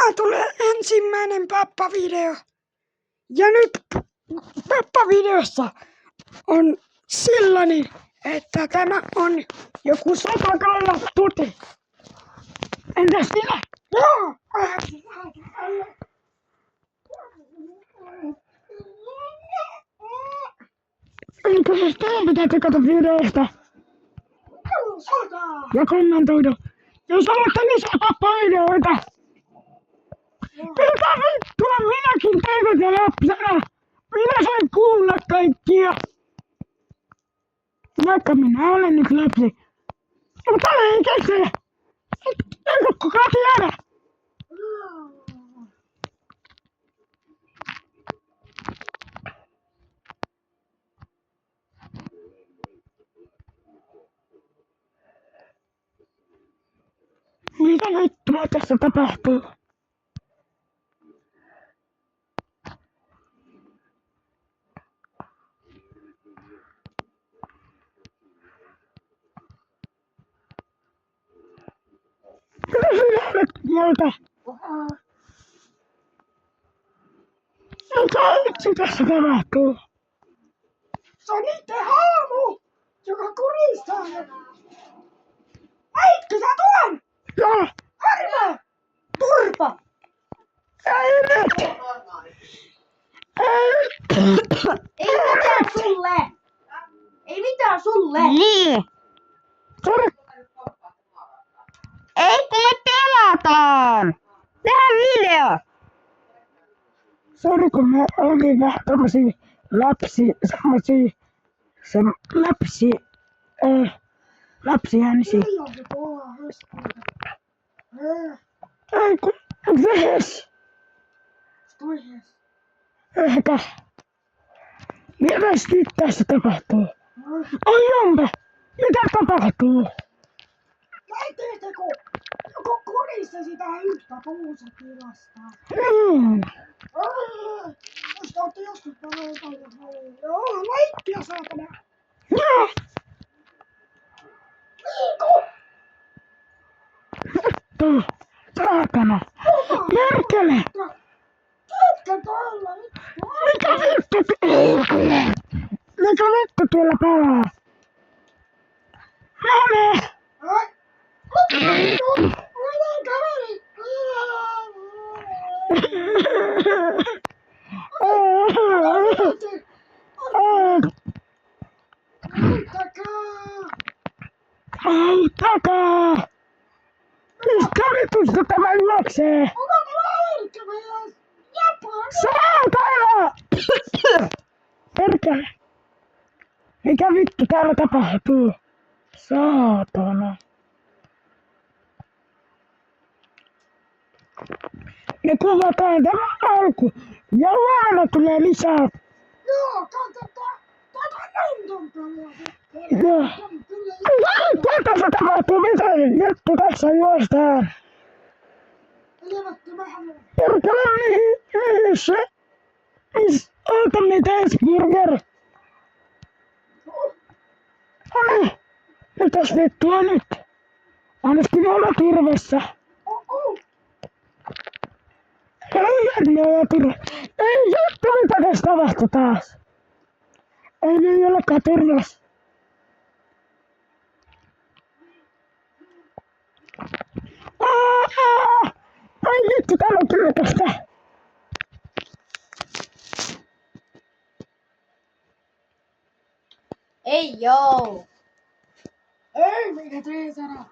Tänään tulee ensimmäinen Peppa-video. Ja nyt Peppa-videossa on sellainen, että tämä on joku satakallattuti. Entäs sinä? Joo! Elikkä siis teidän pitää tsekata videosta ja kommentoida. Jos haluatte lisää Peppa-videoita, mitä vittua minäkin tein ja lapsena? Minä sain kuulla kaikkia. Vaikka minä olen nyt lapsi. Mutta ei keksejä. Eikö kukaan tiedä? Mitä vittua tässä tapahtuu? Mitä sinä olet mieltä? Mitä vitsi tässä tapahtuu? Se on niitten haamu, joka kuristaa. Heitkö sä tuon? Joo. Harmaa! Turpa! Ei nyt! Ei mitään sulle! Ei mitään sulle! Niin! Ei kun me pelataan! Tehdään video! Sori kun me olin vähän tommosia lapsiäänisiä. Ei kun, onks se hes? Ehkä. Mitäs nyt tässä tapahtuu? Oi onpa! Mitä tapahtuu? Näittekö, joku kurissa sitä yhtä puusatilasta? Musta ootte joskus paljon. Joo, laittia saatana. Joo! Liiku! Vittu! Saatana! Merkele! Ketkä täällä nyt? Mikä vittu? Mikä vittu tuolla palaa? Mene! Olen kaveri! Auttakaa! Mistä vitusta tämä juoksee? Onko tämä älkämies? Saatana! Perkele! Mikä vittu täällä tapahtuu? Saatana! Me kuvataan tämä alku ja huomenna tulee lisää. Joo, katsotaan. Tätä lenton pelaa. Joo. Mitä tässä tapahtuu? Mitä juttu tässä juostaan? Elevätti vähän. Perkele mihin se? Oota mites burger? Mitäs vittua nyt? Ainakin olla turvassa. Ei juttu, mitä tässä tapahtui taas. Ei niin olekaan turvassa. Ai vittu, täällä on kyykästä. Ei joo! Ei, mikä tee sana.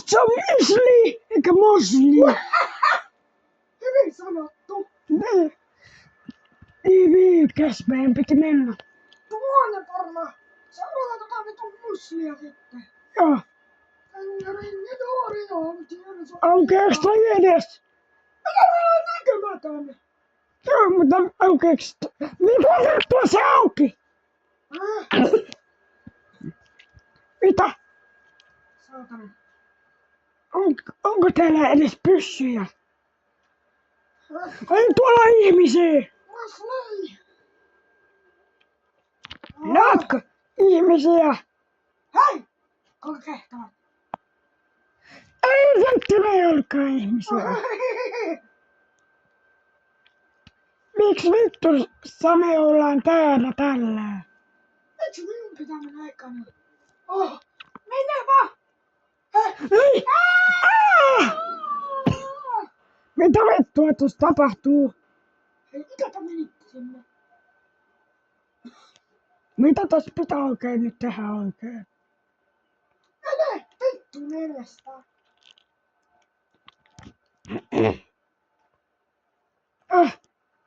Se on mysli, eikä musli. Hyvin sanottu. Niin viikäs meidän piti mennä. Tuonne varmaan. Seuraava tota vitun muslia sitten. Joo. Ringe juuri joo. Aukeeks toi edes? Mikä mä oon näkymätön? Joo, mutta aukeeks? Mitä vittua se auki? Mitä? Saatana. Onko täällä edes pyssyjä? Ai tuolla on ihmisiä! Mas löi. Näetkö ihmisiä? Hei! Kuinka kehtaa? Ei sitten ei olekaan ihmisiä. Miksi vittu me ollaan täällä tällä? Miksi minun pitää mennä ekana? Oh! Mene vaan! Hei! Ei! Mitä vittua tuossa tapahtuu? Hei, mikäpä menit sinne? Mitä tässä pitää oikein nyt tehdä oikein? Mene! Vittu neljästä.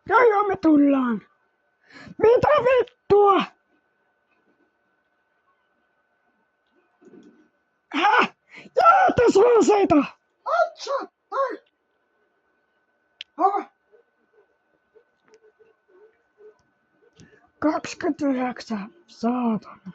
Joo, me tullaan. Mitä vittua? Jaa, tässä on aseita! Headshot! Hei! Hava! 29, saatana.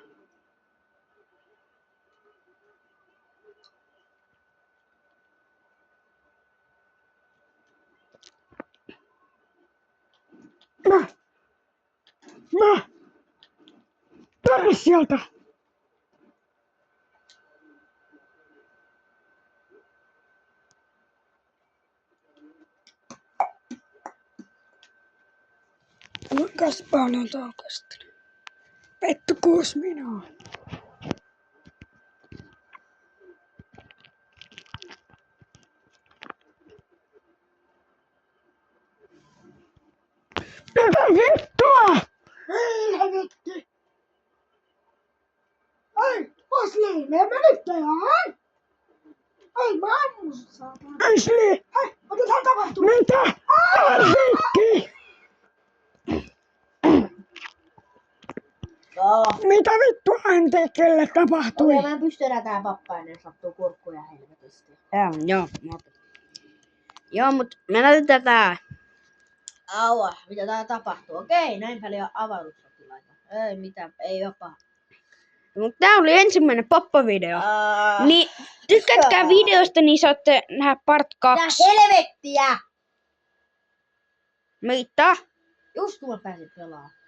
Mä! Tänne sieltä! Kuinkas paljon tää on kestänyt? Vittu 6 minuuttia. Mitä vittua? Helvetti! Hei! Asli, me menit tähän! Hei, mä ammun sut, saatana! Ashley! Hei, mitä täällä tapahtuu? Mitä? Rikki! Joo. Mitä vittua Anteekelle tapahtui? Okei, mä en pysty enää tähän pappainen, sattuu kurkkuja helvetisti. Joo, mut mä näytän tätä. Aua, mitä täällä tapahtuu? Okei, näin paljon avaruussotilaita. Ei mitään, ei jopa. Mut tää oli ensimmäinen poppavideo. Niin. Niin, tykkäätkää videosta, niin saatte nähdä part 2. Mitä helvettiä! Mitä? Just kun mä pääsin pelaamaan.